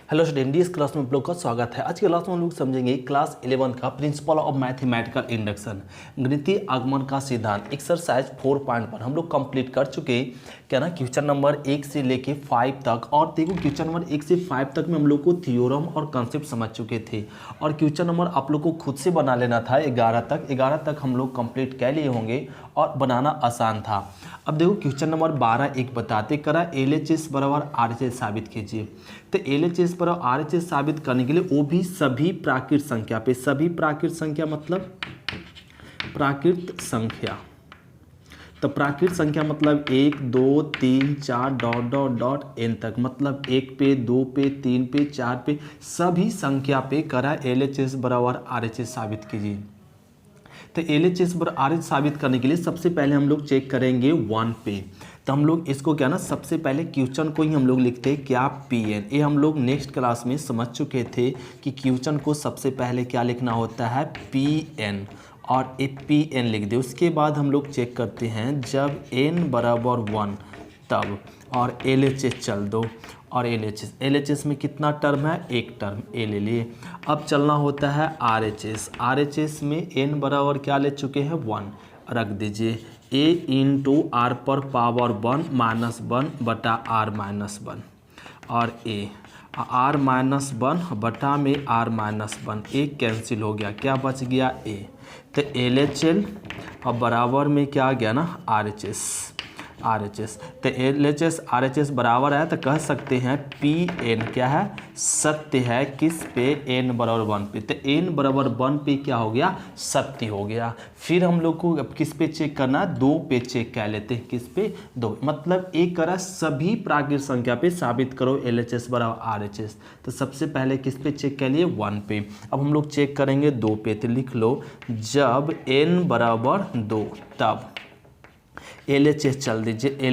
Hello student, इस class में आप लोग का स्वागत है। आज के क्लास में हम लोग समझेंगे क्लास 11 का प्रिंसिपल ऑफ मैथमेटिकल इंडक्शन, गणितीय आगमन का सिद्धांत, एक्सरसाइज 4.1 हम लोग कंप्लीट कर चुके। क्या ना, क्वेश्चन नंबर 1 से लेके 5 तक। और देखो, क्वेश्चन नंबर 1 से 5 तक में हम लोग को थ्योरम और कॉन्सेप्ट समझ चुके थे। और क्वेश्चन नंबर आप लोग को खुद से बना लेना था 11 तक हम लोग कंप्लीट कर लिए होंगे और बनाना आसान था। अब देखो, क्वेश्चन नंबर 12 एक बताते करा LHS बराबर RHS साबित कीजिए। तो LHS बराबर RHS साबित करने के लिए वो भी सभी प्राकृत संख्या पे, सभी प्राकृत संख्या मतलब प्राकृत संख्या। तो प्राकृत संख्या मतलब 1 2 3 4 डॉट डॉट डॉट n तक, मतलब 1 पे 2 पे 3 पे 4 पे सभी संख्या पे करा LHS बराबर RHS साबित कीजिए। तो LHS बराबर RHS साबित करने के लिए सबसे पहले हम लोग चेक करेंगे 1 पे। तो हम लोग इसको क्या ना, सबसे पहले क्वेश्चन को ही हम लोग लिखते हैं क्या PN। ये हम लोग नेक्स्ट क्लास में समझ चुके थे कि क्वेश्चन को सबसे पहले क्या लिखना होता है, PN, और ए PN लिख दे। उसके बाद हम लोग चेक करते हैं जब n बराबर 1 तब, और LHS चल दो। और LHS में कितना टर्म है, एक टर्म, ए ले लिए। अब चलना होता है RHS में n बराबर क्या ले चुके हैं, 1 रख दीजिए। a इंटू आर पर पावर 1 माइनस 1 बटा आर माइनस 1, और a आर माइनस 1 बटा में आर माइनस 1, एक कैंसिल हो गया, क्या बच गया a। तो LHL और बराबर में क्या आ गया ना, RHS। तो LHS RHS बराबर है, तो कह सकते हैं PN क्या है, सत्य है किस पे, n बराबर 1 पे। तो n बराबर 1 पे क्या हो गया, सत्य हो गया। फिर हम लोग को अब किस पे चेक करना, 2 पे चेक कर लेते हैं। किस पे, 2, मतलब एक करा सभी प्राकृत संख्या पे साबित करो LHS बराबर RHS। तो सबसे पहले किस पे चेक कर लिए, 1 पे। अब हम लोग चेक करेंगे 2 पे। तो लिख लो जब n बराबर 2 तब LHS चल दीजिए।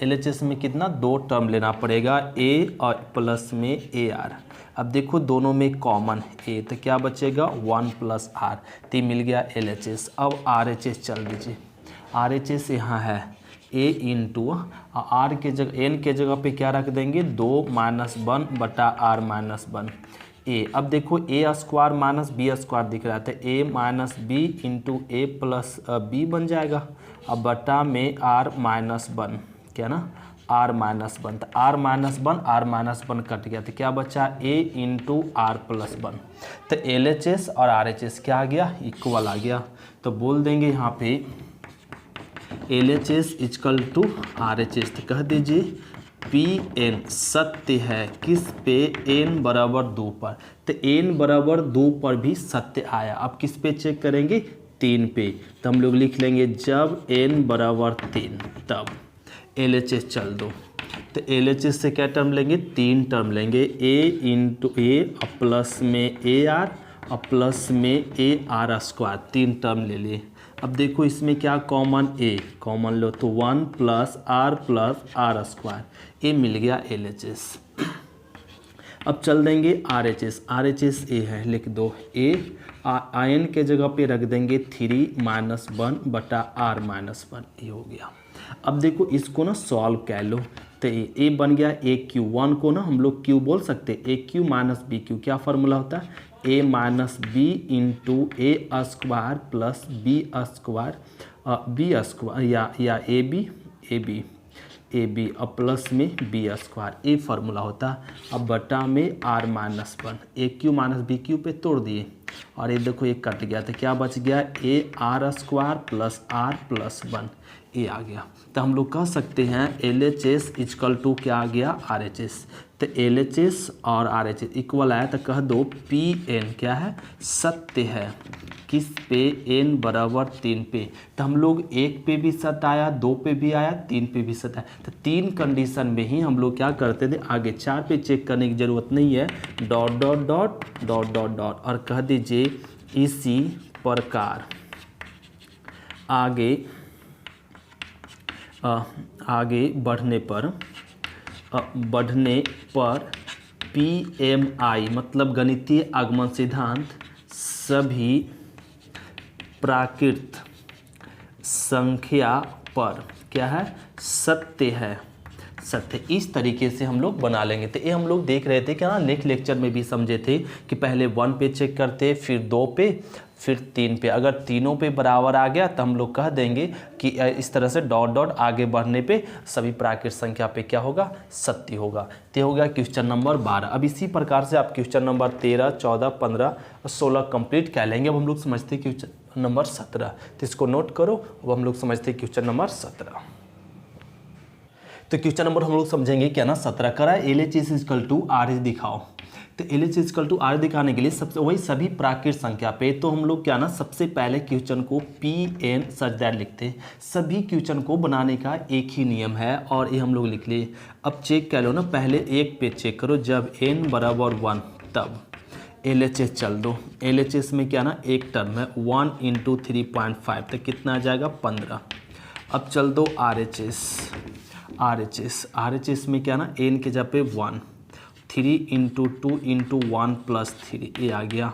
LHS में कितना, 2 टर्म लेना पड़ेगा, a और प्लस में AR। अब देखो दोनों में कॉमन a, तो क्या बचेगा 1 प्लस R, तो मिल गया LHS। अब RHS चल दीजिए। RHS यहाँ है a इंटू R के जगह, n के जगह पे क्या रख देंगे, 2 माइनस 1 बटा R माइनस 1 a। अब देखो a square minus b square दिख रहा था, a minus B into A plus B बन जाएगा। अब बटा में r माइनस 1, क्या ना, r माइनस 1। तो r माइनस 1 कट गया, तो क्या बचा, a इंटू आर प्लस 1। तो LHS और RHS क्या आ गया, इक्वल आ गया। तो बोल देंगे यहाँ पे LHS इक्वल टू RHS। तो कह दीजिए PN सत्य है किस पे, n बराबर 2 पर। तो n बराबर 2 पर भी सत्य आया। अब किस पे चेक करेंगे, 3 पे। तो हम लोग लिख लेंगे जब n बराबर 3 तब LHS चल दो। तो LHS से क्या टर्म लेंगे, 3 टर्म लेंगे, a इंटू ए और प्लस में AR और प्लस में AR स्क्वायर, 3 टर्म ले लिए। अब देखो इसमें क्या कॉमन, a कॉमन लो, तो 1 प्लस R स्क्वायर, a मिल गया LHS। अब चल देंगे RHS a है, लिख दो a n के जगह पे रख देंगे 3 माइनस 1 बटा R माइनस 1, ये हो गया। अब देखो इसको ना सॉल्व कर लो। तो a बन गया AQ, 1 को ना हम लोग Q बोल सकते, AQ माइनस BQ, क्या फार्मूला होता है, a minus B into A square plus B square या ए बी और प्लस में बी स्क्वायर, ये फार्मूला होता है। अब बटा में R minus 1, AQ minus BQ पे तोड़ दिए, और ये देखो ये कट गया, तो क्या बच गया, AR square plus R plus 1, ये आ गया। तो हम लोग कह सकते हैं LHS इक्वल टू क्या आ गया, RHS। तो LHS और RHS इक्वल आया, तो कह दो PN क्या है, सत्य है किस पे, n बराबर 3 पे। तो हम लोग 1 पे भी सत्य आया, 2 पे भी आया, 3 पे भी सत्य आया। तो 3 कंडीशन में ही हम लोग क्या करते थे, आगे 4 पे चेक करने की ज़रूरत नहीं है, dot dot dot dot dot dot, और कह दीजिए इसी प्रकार आगे बढ़ने पर PMI मतलब गणितीय आगमन सिद्धांत सभी प्राकृत संख्या पर क्या है, सत्य है। सत्य। इस तरीके से हम लोग बना लेंगे। तो ये हम लोग देख रहे थे कि ना नेक्स्ट लेक्चर में भी समझे थे कि पहले 1 पे चेक करते, फिर 2 पे, फिर 3 पे। अगर तीनों पे बराबर आ गया तो हम लोग कह देंगे कि इस तरह से डॉट डॉट आगे बढ़ने पे सभी प्राकृत संख्या पे क्या होगा, सत्य होगा। तो हो गया क्वेश्चन नंबर 12। अब इसी प्रकार से आप क्वेश्चन नंबर 13, 14, 15 और 16 कंप्लीट कर लेंगे। अब हम लोग समझते हैं क्वेश्चन नंबर 17। तो इसको नोट करो। अब हम लोग समझते हैं क्वेश्चन नंबर 17। तो क्वेश्चन नंबर हम लोग समझेंगे क्या ना 17 करा LHS इक्वल टू RH दिखाओ। तो LHS इक्वल टू RH दिखाने के लिए सबसे वही सभी प्राकृत संख्या पे तो हम लोग क्या ना सबसे पहले क्वेश्चन को PN सच दैट लिखते हैं। सभी क्वेश्चन को बनाने का एक ही नियम है और ये हम लोग लिख लिए। अब चेक कर लो ना, पहले एक पे चेक करो, जब n बराबर 1 तब LHS चल दो। LHS में क्या ना एक टर्म है 1 × 3.5 तो कितना आ जाएगा 15। अब चल दो RHS में क्या ना n के जगह पे 1, 3 × 2 × 1 + 3 ये आ गया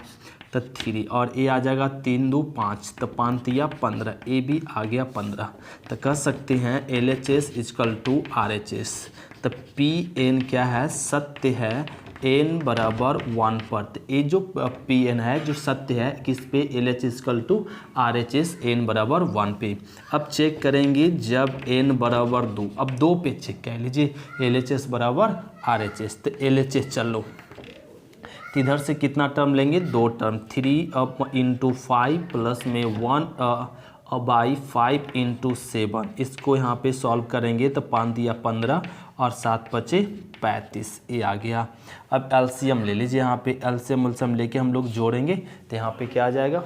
तो 3 और ये आ जाएगा 3 2 5 तो 5 या 15 ये भी आ गया 15। तो कह सकते हैं LHS इक्वल टू RHS। तो PN क्या है, सत्य है n बराबर 1 पर। तो ये जो PN है जो सत्य है किस पे, LHS equal to RHS n बराबर 1 पे। अब चेक करेंगे जब n बराबर 2, अब 2 पे चेक कर लीजिए LHS बराबर RHS। तो LHS चलो तो इधर से कितना टर्म लेंगे, 2 टर्म, 3 × 5 प्लस में 1/5 × 7। इसको यहाँ पे सॉल्व करेंगे तो 5 दिया 15 और 7 बचे 35 ये आ गया। अब एलसीएम ले लीजिए, यहाँ पे एलसीएम लेके हम लोग जोड़ेंगे तो यहाँ पे क्या आ जाएगा,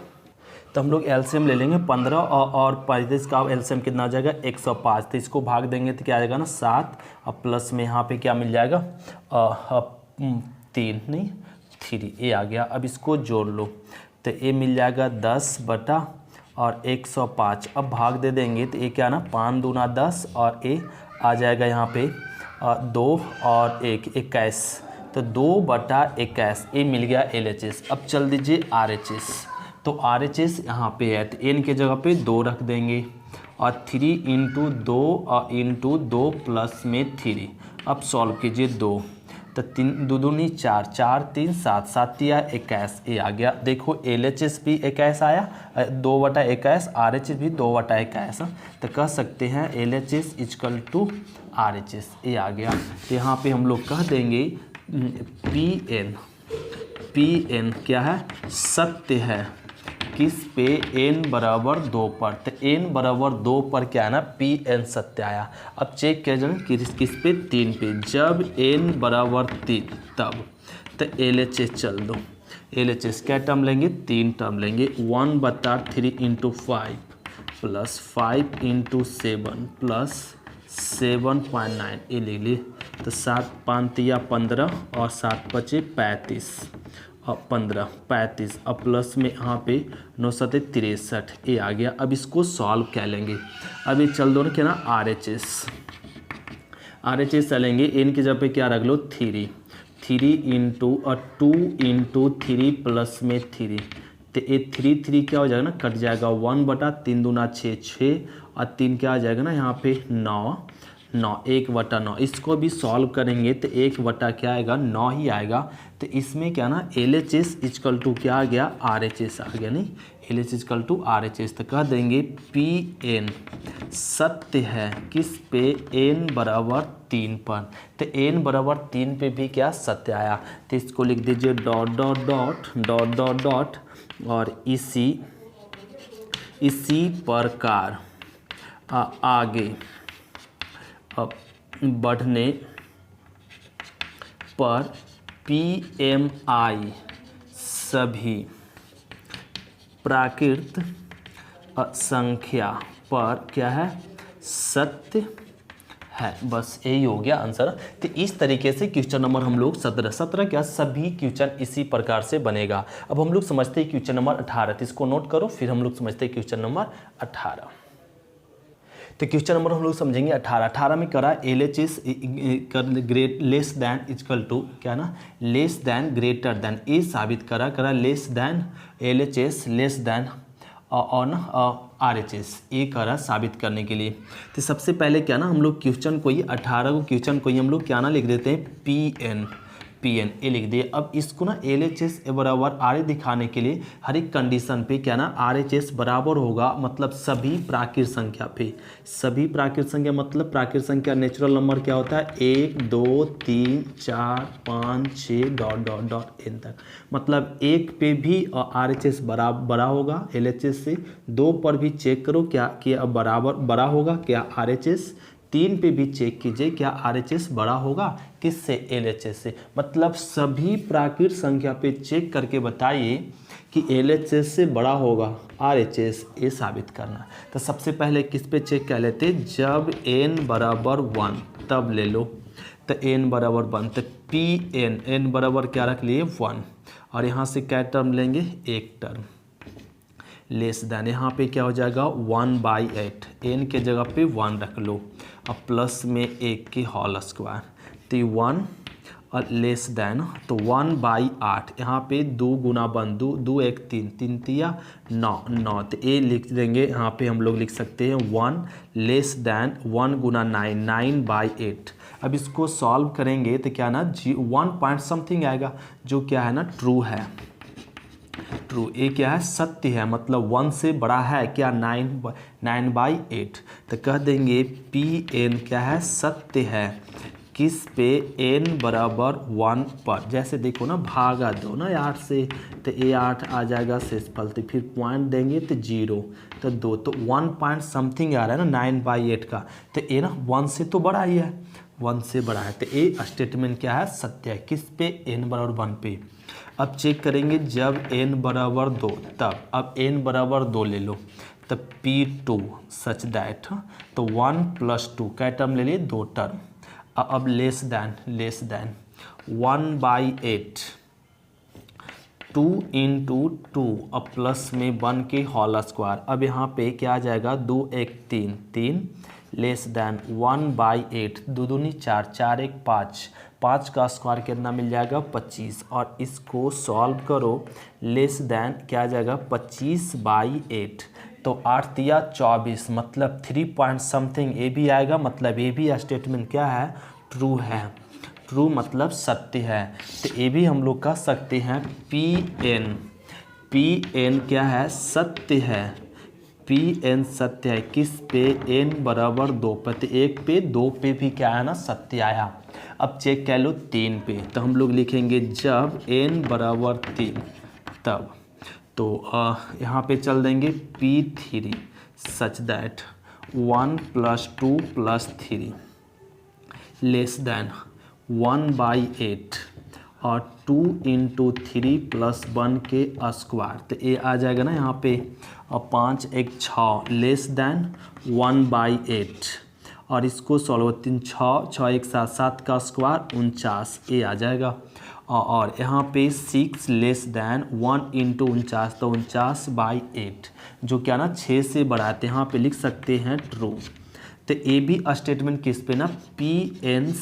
तो हम लोग एलसीएम ले लेंगे 15 और 35 का एलसीएम कितना आ जाएगा 105। तो इसको भाग देंगे तो क्या आ जाएगा ना 7 और प्लस में यहाँ पे क्या मिल जाएगा 3 ये आ गया। अब इसको जोड़ लो तो ये मिल जाएगा 10 बटा और 105। अब भाग दे देंगे तो ये क्या ना 5 दूना 10 और ये आ जाएगा यहाँ पे 2 और 1 21। तो 2 बटा 21 ये मिल गया LHS। अब चल दीजिए RHS। तो RHS यहाँ पे है तो n के जगह पे 2 रख देंगे और 3 × 2 और × 2 प्लस में 3। अब सॉल्व कीजिए 2 तो 3 2 दूनी 4, 4 3 7, 7 या 21 ये आ गया। देखो LHS भी 21 आया 2 बटा 21, RHS भी 2 बटा 21। तो कह सकते हैं LHS इक्वल टू RHS ये आ गया। तो यहाँ पे हम लोग कह देंगे PN क्या है, सत्य है किस पे, n बराबर 2 पर। तो n बराबर 2 पर क्या है ना PN सत्य आया। अब चेक किया जाए किस पे, 3 पे। जब n बराबर 3 तब तो LHS चल दो। LHS क्या टर्म लेंगे, 3 टर्म लेंगे 1/3 × 5 प्लस 5 × 7 प्लस 7.9 ये ले लिए। तो 7 5 या 15 और 7 बचे 35 और 15 35 अब प्लस में यहाँ पे 9 7 63 ये आ गया। अब इसको सॉल्व कर लेंगे। अब ये चल दो ना क्या ना RHS चलेंगे, n की जगह पे क्या रख लो 3 × 2 × 3 प्लस में 3। तो ये 3 क्या हो जाएगा ना कट जाएगा 1 बटा 3 दूना 6 6 और 3 क्या आ जाएगा ना यहाँ पे 9 1 बटा 9। इसको भी सॉल्व करेंगे तो 1 बटा क्या आएगा 9 ही आएगा। तो इसमें क्या ना LHS इक्वल टू क्या आ गया RHS आ गया, नहीं LHS इक्वल टू RHS। तो कह देंगे PN सत्य है किस पे, n बराबर 3 पर। तो n बराबर 3 पे भी क्या सत्य आया। तो इसको लिख दीजिए dot dot dot dot dot dot और इसी प्रकार आगे बढ़ने पर PMI सभी प्राकृत संख्या पर क्या है, सत्य है। बस यही हो गया आंसर। तो इस तरीके से क्वेश्चन नंबर हम लोग 17 क्या सभी क्वेश्चन इसी प्रकार से बनेगा। अब हम लोग समझते हैं क्वेश्चन नंबर 18। तो इसको नोट करो, फिर हम लोग समझते हैं क्वेश्चन नंबर 18। तो क्वेश्चन नंबर हम लोग समझेंगे 18 में करा LHS great less than equal to क्या ना लेस दैन ग्रेटर दैन, ये साबित करा less than LHS less than और ना RHS ये करा साबित करने के लिए। तो सबसे पहले क्या ना हम लोग क्वेश्चन को ही 18 को क्वेश्चन को ही हम लोग क्या ना लिख देते हैं PN ये लिख दिए। अब इसको ना LHS बराबर RA दिखाने के लिए हर एक कंडीशन पे क्या ना RHS बराबर होगा, मतलब सभी प्राकृत संख्या पे, सभी प्राकृत संख्या मतलब प्राकृत संख्या नेचुरल नंबर क्या होता है 1 2 3 4 5 6 डॉट डॉट डॉट n तक, मतलब 1 पे भी RHS बड़ा होगा LHS से, 2 पर भी चेक करो क्या बराबर बड़ा होगा क्या RHS, 3 पे भी चेक कीजिए क्या RHS बड़ा होगा किससे LHS से, मतलब सभी प्राकृत संख्या पे चेक करके बताइए कि LHS से बड़ा होगा RHS, ये साबित करना। तो सबसे पहले किस पे चेक कर लेते, जब n बराबर 1 तब ले लो, तो n बराबर 1 तो n बराबर क्या रख लिए 1, और यहाँ से क्या टर्म लेंगे एक टर्म लेस देन, यहाँ पे क्या हो जाएगा 1/8, n के जगह पे 1 रख लो, अब प्लस में 1 के होल स्क्वायर, तो 1 और लेस देन तो 1/8, यहाँ पे 2 गुना 1 2 1 3 3 तिया 9 तो ये लिख देंगे, यहाँ पे हम लोग लिख सकते हैं 1 लेस देन 1 गुना 9/8। अब इसको सॉल्व करेंगे तो क्या ना 1 पॉइंट समथिंग आएगा, जो क्या है ना ट्रू है, ट्रू ये क्या है सत्य है, मतलब 1 से बड़ा है क्या 9/8, तो कह देंगे PN क्या है सत्य है किस पे n बराबर 1 पर। जैसे देखो ना भागा दो ना 8 से तो ये 8 आ जाएगा शेषफल, तो फिर पॉइंट देंगे तो 0 तो 2, तो 1 पॉइंट समथिंग आ रहा है ना 9/8 का, तो ये ना 1 से तो बड़ा ही है, 1 से बड़ा है, तो ये स्टेटमेंट क्या है सत्य है किस पे n बराबर 1 पे। अब चेक करेंगे जब n बराबर 2 तब, अब n बराबर 2 ले लो तो P2 सच दैट, तो 1 + 2 क्या टर्म ले लिए 2 टर्म, अब लेस देन 1/8 2 × 2 अब प्लस में 1 के होल स्क्वायर, अब यहाँ पे क्या आ जाएगा 2 1 3 लेस देन 1/8 2 दूनी 4 4 1 5 का स्क्वायर कितना मिल जाएगा 25, और इसको सॉल्व करो लेस देन क्या आ जाएगा 25/8, तो 8 तिया 24, मतलब 3 पॉइंट समथिंग ये भी आएगा, मतलब ये भी स्टेटमेंट क्या है ट्रू है, ट्रू मतलब सत्य है, तो ये भी हम लोग कह सकते हैं PN क्या है सत्य है, PN सत्य है किस पे n बराबर 2 पर, तो 1 पे 2 पे भी क्या है ना सत्य आया। अब चेक कर लो 3 पे, तो हम लोग लिखेंगे जब n बराबर 3 तब, तो यहाँ पे चल देंगे P3 such that 1 + 2 + 3 less than 1/8 और 2 × 3 + 1 के स्क्वायर, तो ये आ जाएगा ना यहाँ पे 5 1 6 लेस देन 1/8, और इसको सॉल्व 3 6 1 7 7 का स्क्वायर 49 ये आ जाएगा, और यहाँ पे 6 लेस देन 1 × 49 तो 49/8, जो क्या ना 6 से बड़ा है, तो यहाँ पे लिख सकते हैं ट्रू। तो ये भी स्टेटमेंट किस पे ना PN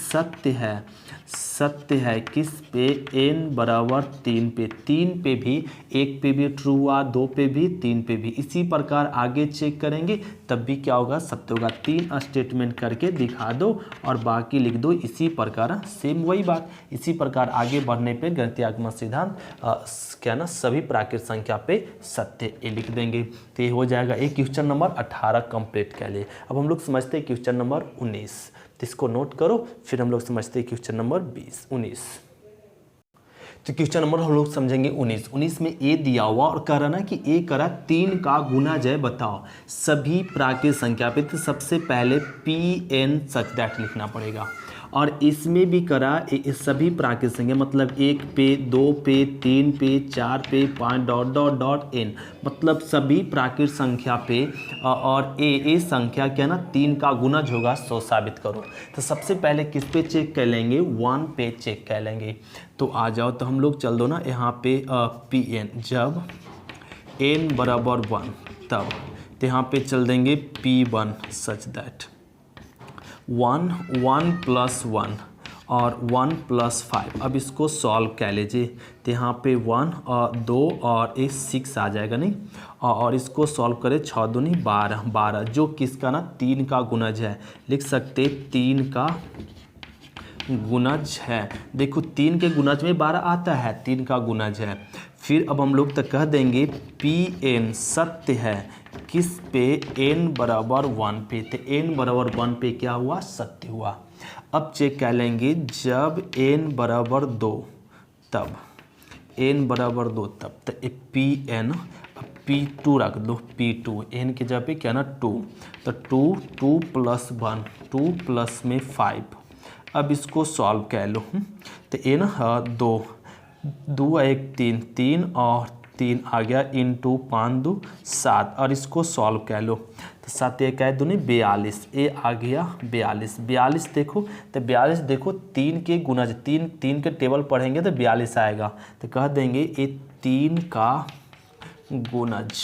सत्य है किस पे n बराबर 3 पे, 3 पे भी 1 पे भी ट्रू हुआ, 2 पे भी 3 पे भी, इसी प्रकार आगे चेक करेंगे तब भी क्या होगा सत्य होगा। 3 स्टेटमेंट करके दिखा दो और बाकी लिख दो, इसी प्रकार सेम वही बात, इसी प्रकार आगे बढ़ने पे गणितीय आगमन सिद्धांत क्या ना सभी प्राकृत संख्या पे सत्य ये लिख देंगे, तो ये हो जाएगा एक क्वेश्चन नंबर 18 कंप्लीट कर लिए। अब हम लोग समझते हैं क्वेश्चन नंबर 19, तो इसको नोट करो, फिर हम लोग समझते हैं क्वेश्चन नंबर 19। तो क्वेश्चन नंबर हम लोग समझेंगे 19 में ए दिया हुआ और कह रहा ना कि ए करा 3 का गुना जय बताओ सभी प्राकृत संख्या पे, तो सबसे पहले PN सच दैट लिखना पड़ेगा, और इसमें भी करा सभी प्राकृत संख्या मतलब 1 पे 2 पे 3 पे 4 पे 5 डॉट डॉट डॉट n, मतलब सभी प्राकृत संख्या पे और ए संख्या क्या ना 3 का गुणज होगा 100 साबित करो। तो सबसे पहले किस पे चेक कर लेंगे 1 पे चेक कर लेंगे, तो आ जाओ, तो हम लोग चल दो ना यहाँ पे PN जब n बराबर 1 तब, तो यहाँ पे चल देंगे P1 सच दैट 1 1 + 1 और 1 + 5। अब इसको सॉल्व कर लीजिए, तो यहाँ पे 1 और 2 और 6 आ जाएगा नहीं, और इसको सॉल्व करें 6 दूनी 12, 12 जो किसका ना 3 का गुणज है, लिख सकते 3 का गुणज है। देखो 3 के गुणज में 12 आता है, 3 का गुणज है। फिर अब हम लोग तो कह देंगे Pn सत्य है किस पे, n बराबर 1 पे, तो n बराबर 1 पे क्या हुआ, सत्य हुआ। अब चेक कर लेंगे जब n बराबर 2 तब, n बराबर 2 तब, तो Pn P2 रख दो, P2 n के जगह पे क्या ना 2, तो 2 + 1 2 प्लस में 5। अब इसको सॉल्व कर लो, तो n 2 2 1 3 3 और 3 आ गया, इंटू 5 2 7, और इसको सॉल्व कर लो, तो 7 1 दूनी 42, ए आ गया 42। 42 देखो, तो 42 देखो 3 के गुणज, 3 के टेबल पढ़ेंगे तो 42 आएगा, तो कह देंगे ये 3 का गुणज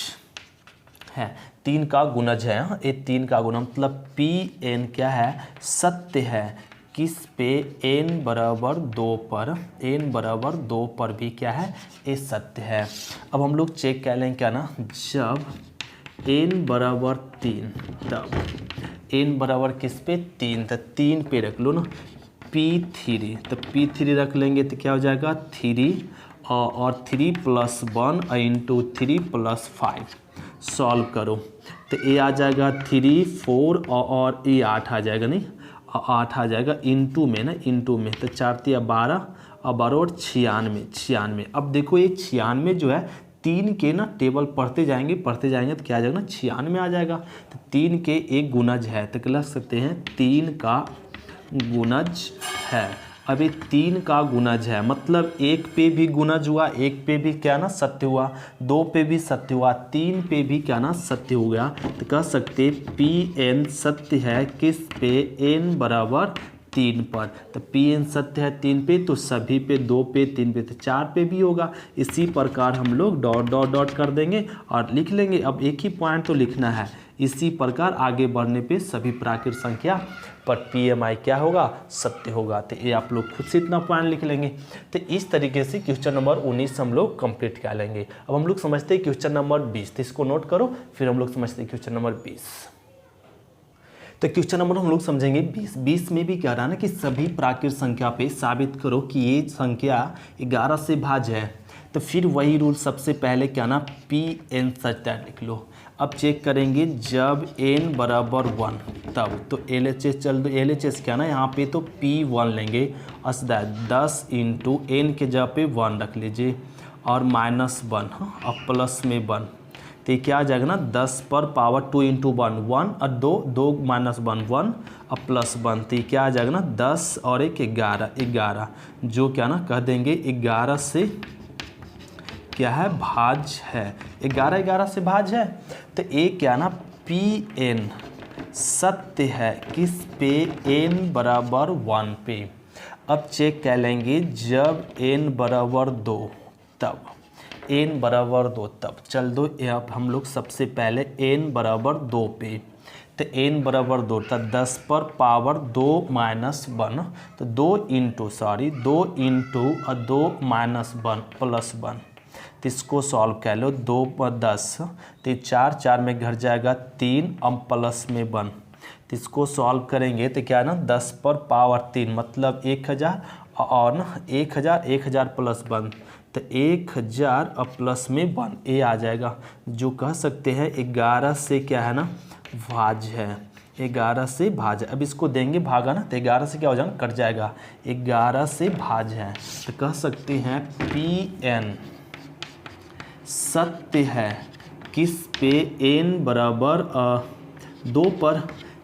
है, 3 का गुणज है। ये 3 का गुणज मतलब Pn क्या है, सत्य है किस पे, n बराबर 2 पर, n बराबर 2 पर भी क्या है, ये सत्य है। अब हम लोग चेक कर लें क्या ना, जब n बराबर 3 तब, n बराबर किस पे 3, तो 3 पे रख लो ना P3, तो P3 रख लेंगे तो क्या हो जाएगा 3 और 3 + 1 इंटू 3 + 5, सॉल्व करो तो ये आ जाएगा 3 4 और ये 8 आ जाएगा नहीं, 8 आ जाएगा इंटू में ना, इंटू में, तो 4 × 12 और 12 और 96। अब देखो ये 96 जो है 3 के ना टेबल पढ़ते जाएंगे तो क्या आ जाएगा ना 96 आ जाएगा, तो 3 के एक गुणज है, तो लिख सकते हैं 3 का गुणज है। अभी 3 का गुणज है मतलब 1 पे भी गुणज हुआ, 1 पे भी क्या ना सत्य हुआ, 2 पे भी सत्य हुआ, 3 पे भी क्या ना सत्य हो गया, तो कह सकते Pn सत्य है किस पे, n बराबर 3 पर, तो Pn सत्य है 3 पे, तो सभी पे 2 पे 3 पे तो 4 पे भी होगा। इसी प्रकार हम लोग डॉट डॉट डॉट कर देंगे और लिख लेंगे। अब एक ही पॉइंट तो लिखना है, इसी प्रकार आगे बढ़ने पे सभी प्राकृत संख्या पर PMI क्या होगा, सत्य होगा। तो ये आप लोग खुद से इतना पॉइंट लिख लेंगे। तो इस तरीके से क्वेश्चन नंबर 19 हम लोग कंप्लीट कर लेंगे। अब हम लोग समझते हैं क्वेश्चन नंबर 20, तो इसको नोट करो, फिर हम लोग समझते हैं क्वेश्चन नंबर 20। तो क्वेश्चन नंबर हम लोग समझेंगे 20 में भी कह रहा है ना कि सभी प्राकृत संख्या पे साबित करो कि ये संख्या 11 से भाज्य है। तो फिर वही रूल सबसे पहले क्या ना Pn सत्य लिख लो। अब चेक करेंगे जब n बराबर 1 तब, तो LHS चल दो, LHS क्या ना यहाँ पे तो P1 लेंगे, 10 इंटू n के जगह पे 1 रख लीजिए और -1 और प्लस में 1, तो ये क्या आ जाएगा ना 10 पर पावर 2 इंटू 1 1 और 2 2 -1 1 और प्लस 1, तो ये क्या आ जाएगा ना 10 और 1 11 जो क्या ना कह देंगे 11 से क्या है, भाज्य है, 11 से भाज्य है। तो ये क्या ना Pn सत्य है किस पे, n बराबर 1 पे। अब चेक कर लेंगे जब n बराबर 2 तब, n बराबर 2 तब, चल दो अब हम लोग सबसे पहले n बराबर 2 पे, तो n बराबर 2 तब 10 पर पावर 2 -1, तो 2 इंटू और 2 -1 प्लस 1, तो इसको सॉल्व कर लो, 2 पर 10, तो 4 में घर जाएगा 3 अब प्लस में 1, तो इसको सॉल्व करेंगे तो क्या है ना 10 पर पावर 3 मतलब 1000 और ना 1000 प्लस 1, तो 1000 और प्लस में 1 ये आ जाएगा, जो कह सकते हैं 11 से क्या है ना भाज्य है, 11 से भाज्य। अब इसको देंगे भागा ना, तो 11 से क्या हो जाएगा कट जाएगा, 11 से भाज्य है, तो कह सकते हैं Pn सत्य है किस पे, n बराबर 2 पर,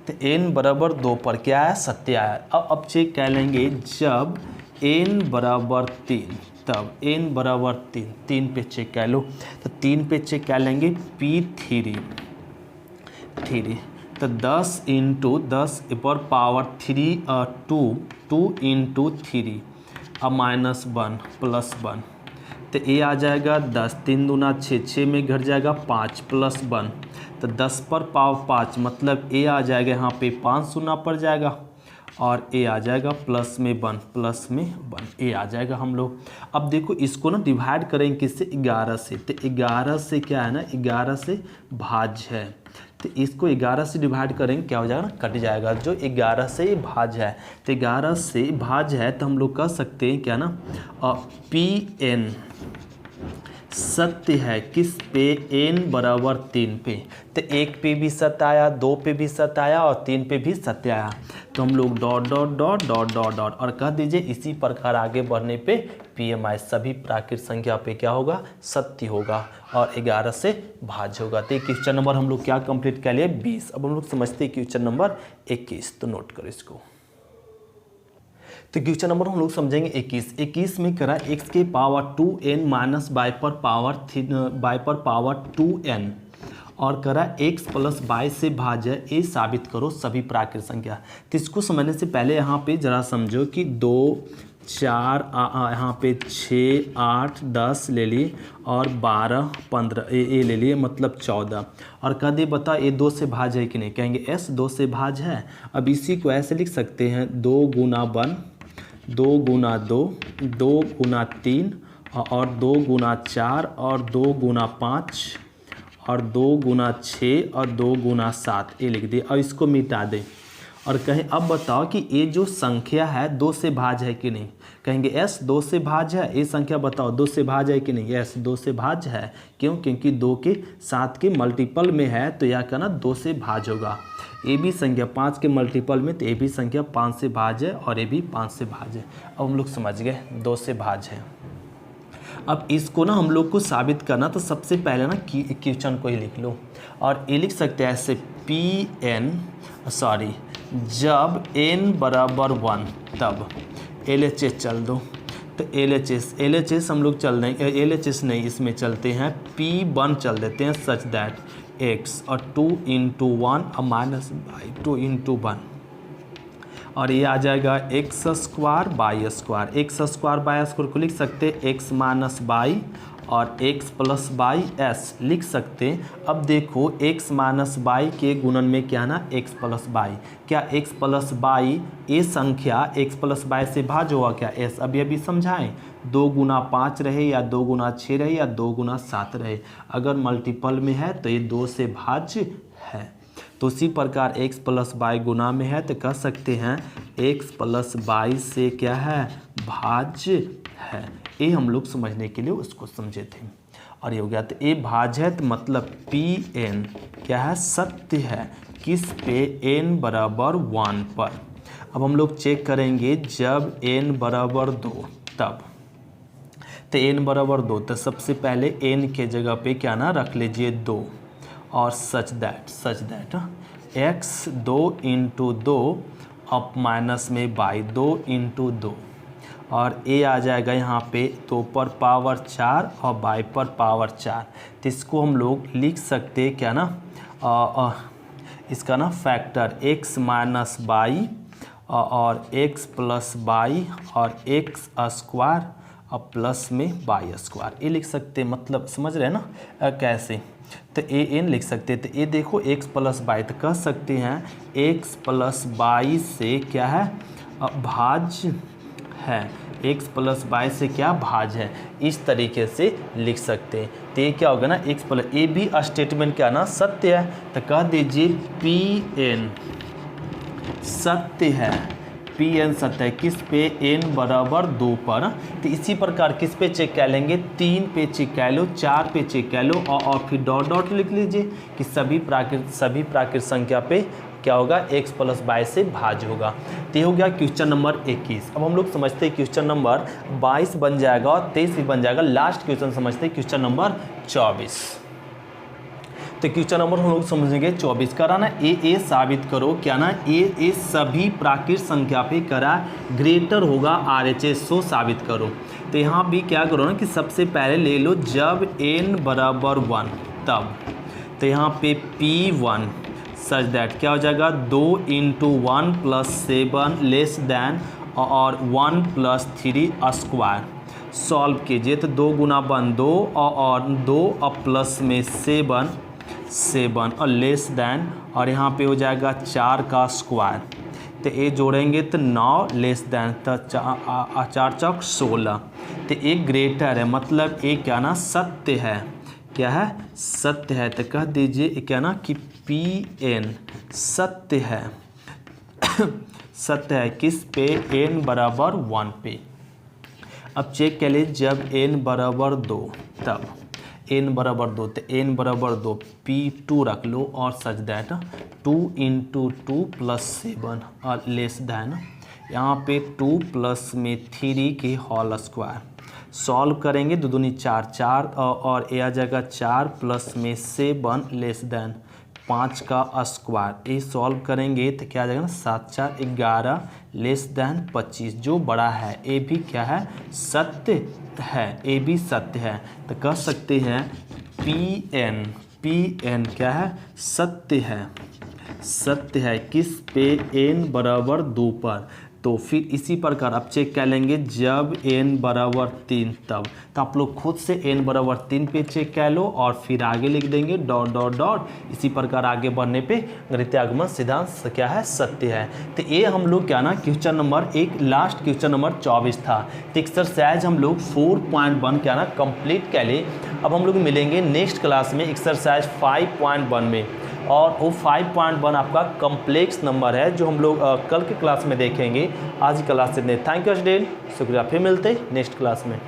तो n बराबर 2 पर क्या है, सत्य है। अब चेक कर लेंगे जब n बराबर 3 तब, n बराबर 3 पे चेक कर लो, तो 3 पे चेक कर लेंगे P3 तो 10 इंटू 10 पर पावर 3 2 इंटू 3 और -1 प्लस 1, तो ये आ जाएगा 10 3 दूना 6 में घट जाएगा 5 प्लस 1, तो 10 पर पावर 5 मतलब ये आ जाएगा यहाँ पे 5 शून्य पड़ जाएगा और ए आ जाएगा प्लस में 1 प्लस में 1 ए आ जाएगा हम लोग। अब देखो इसको ना डिवाइड करेंगे किससे, 11 से। तो 11 से क्या है ना, 11 से भाज्य है। तो इसको 11 से डिवाइड करेंगे क्या हो जाएगा ना, कट जाएगा। जो 11 से भाज्य है, तो 11 से भाज्य है तो हम लोग कह सकते हैं क्या ना, Pn सत्य है किस पे, n बराबर 3 पे। तो 1 पे भी सत्य आया, 2 पे भी सत्य आया और 3 पे भी सत्य आया। तो हम लोग dot dot dot dot dot dot और कह दीजिए इसी प्रकार आगे बढ़ने पे PMI सभी प्राकृत संख्या पे क्या होगा, सत्य होगा और 11 से भाज्य होगा। तो क्वेश्चन नंबर हम लोग क्या कंप्लीट कर लिए, 20। अब हम लोग समझते हैं क्वेश्चन नंबर 21, तो नोट करो इसको। तो क्वेश्चन नंबर हम लोग समझेंगे 21 में करा x के पावर 2n माइनस बाई पर पावर 2n और करा x प्लस बाई से भाज्य ए साबित करो सभी प्राकृत संख्या। तो इसको समझने से पहले यहाँ पे जरा समझो कि 2 4 यहाँ पे 6 8 10 ले लिए और 12 15 ए ले लिए, मतलब 14 और कह दे बता ए 2 से भाज्य है कि नहीं, कहेंगे s 2 से भाज्य है। अब इसी को ऐसे लिख सकते हैं 2 गुना 1 2 गुना 2 2 गुना 3 और 2 गुना 4 और 2 गुना 5 और 2 गुना 6 और 2 गुना 7 ये लिख दिए और इसको मिटा दें और कहें अब बताओ कि ये जो संख्या है 2 से भाज्य है कि नहीं, कहेंगे s 2 से भाज्य है। ये संख्या बताओ 2 से भाज्य है कि नहीं, s 2 से भाज्य है। क्यों, क्योंकि 2 के 7 के मल्टीपल में है तो यह कहना 2 से भाज्य होगा। ए भी संख्या 5 के मल्टीपल में, तो ए भी संख्या 5 से भाज्य है और ए भी 5 से भाज्य है। अब हम लोग समझ गए 2 से भाज्य है। अब इसको ना हम लोग को साबित करना, तो सबसे पहले ना क्वेश्चन को ही लिख लो और ये लिख सकते हैं ऐसे जब n बराबर 1 तब LHS चल दो। तो LHS हम लोग चल रहे हैं, LHS नहीं इसमें चलते हैं P1 चल देते हैं, सच दैट x और 2 इंटू 1 और माइनस बाई 2 इंटू 1 और ये आ जाएगा x square by square. X square by square को लिख सकते हैं एक्स माइनस बाई और x प्लस बाई एस लिख सकते हैं। अब देखो x माइनस बाई के गुणन में क्या ना x प्लस बाई, क्या x प्लस बाई ये संख्या x प्लस बाई से भाज्य हुआ क्या s, अभी समझाएं। 2 गुना 5 रहे या 2 गुना 6 रहे या 2 गुना 7 रहे, अगर मल्टीपल में है तो ये 2 से भाज्य है। तो उसी प्रकार x प्लस बाई गुना में है तो कह सकते हैं x प्लस बाई से क्या है, भाज्य है। ये हम लोग समझने के लिए उसको समझे थे और ये हो गया। तो ये भाज्य है तो मतलब Pn क्या है, सत्य है किस पे, n बराबर 1 पर। अब हम लोग चेक करेंगे जब n बराबर 2 तब, तो n बराबर 2 तो सबसे पहले n के जगह पे क्या ना रख लीजिए 2 और सच दैट x 2 इंटू 2 अब माइनस में बाई 2 इंटू 2 और a आ जाएगा यहाँ पे 2 पर पावर 4 और बाई पर पावर 4। तो इसको हम लोग लिख सकते क्या ना, इसका ना फैक्टर x माइनस बाई और x प्लस बाई और x स्क्वायर और प्लस में बाई स्क्वायर, ये लिख सकते, मतलब समझ रहे हैं ना कैसे। तो an लिख सकते हैं। तो ये देखो x प्लस बाई, तो कह सकते हैं x प्लस बाई से क्या है, भाज्य है। x प्लस बाई से क्या भाज्य है, इस तरीके से लिख सकते हैं। तो ये क्या होगा ना x प्लस, ये भी स्टेटमेंट क्या ना सत्य है। तो कह दीजिए Pn सत्य है, Pn सत्य है किस पे, n बराबर 2 पर। तो इसी प्रकार किस पे चेक कर लेंगे, 3 पे चेक कर लो, 4 पे चेक कर लो और फिर डॉट डॉट लिख लीजिए कि सभी प्राकृत संख्या पे क्या होगा, x प्लस बाई से भाज्य होगा। तो ये हो गया क्वेश्चन नंबर 21। अब हम लोग समझते हैं क्वेश्चन नंबर 22 बन जाएगा और 23 भी बन जाएगा। लास्ट क्वेश्चन समझते हैं क्वेश्चन नंबर 24। तो क्वेश्चन नंबर हम लोग समझेंगे 24 करा ना ए साबित करो क्या ना, ए सभी प्राकृत संख्या पे करा ग्रेटर होगा RHS, सो साबित करो। तो यहाँ भी क्या करो ना कि सबसे पहले ले लो जब n बराबर 1 तब, तो यहाँ पे P1 सच दैट क्या हो जाएगा, 2 इंटू 1 प्लस 7 लेस दैन और 1 प्लस 3 स्क्वायर। सॉल्व कीजिए तो 2 गुना 1 2 और 2 और प्लस में 7 और लेस दैन और यहाँ पे हो जाएगा 4 का स्क्वायर। तो ए जोड़ेंगे तो 9 लेस दैन, तो 4 चौक 16, तो ए ग्रेटर है, मतलब ए क्या ना सत्य है, क्या है सत्य है। तो कह दीजिए क्या ना कि पी एन सत्य है, सत्य है किस पे, एन बराबर 1 पे। अब चेक कर लीजिए जब एन बराबर 2 तब एन बराबर 2, तो एन बराबर 2 P2 रख लो और सच दैट 2 × 2 + 7 और लेस दैन यहाँ पे 2 प्लस में 3 की होल स्क्वायर। सॉल्व करेंगे 2 दूनी 4 4 और ए आ जाएगा 4 प्लस में 7 लेस दैन 5 का स्क्वायर। ये सॉल्व करेंगे तो क्या आ जाएगा ना 7 4 11 लेस दैन 25, जो बड़ा है ए भी क्या है सत्य है, ए भी सत्य है। तो कह सकते हैं पी एन क्या है सत्य है, सत्य है किस पे, एन बराबर 2 पर। तो फिर इसी प्रकार आप चेक कर लेंगे जब n बराबर 3 तब, तो आप लोग खुद से n बराबर 3 पे चेक कर लो और फिर आगे लिख देंगे डॉट डॉट डॉट। इसी प्रकार आगे बढ़ने पे गणितीय आगमन सिद्धांत क्या है सत्य है। तो ये हम लोग क्या ना क्वेश्चन नंबर एक लास्ट क्वेश्चन नंबर 24 था। तो एक्सरसाइज हम लोग 4.1 क्या ना कंप्लीट कर ले। अब हम लोग मिलेंगे नेक्स्ट क्लास में एक्सरसाइज 5.1 में, और वो 5.1 आपका कॉम्प्लेक्स नंबर है जो हम लोग कल के क्लास में देखेंगे। आज की क्लास से थैंक यू स्टूडेंट, शुक्रिया, फिर मिलते नेक्स्ट क्लास में।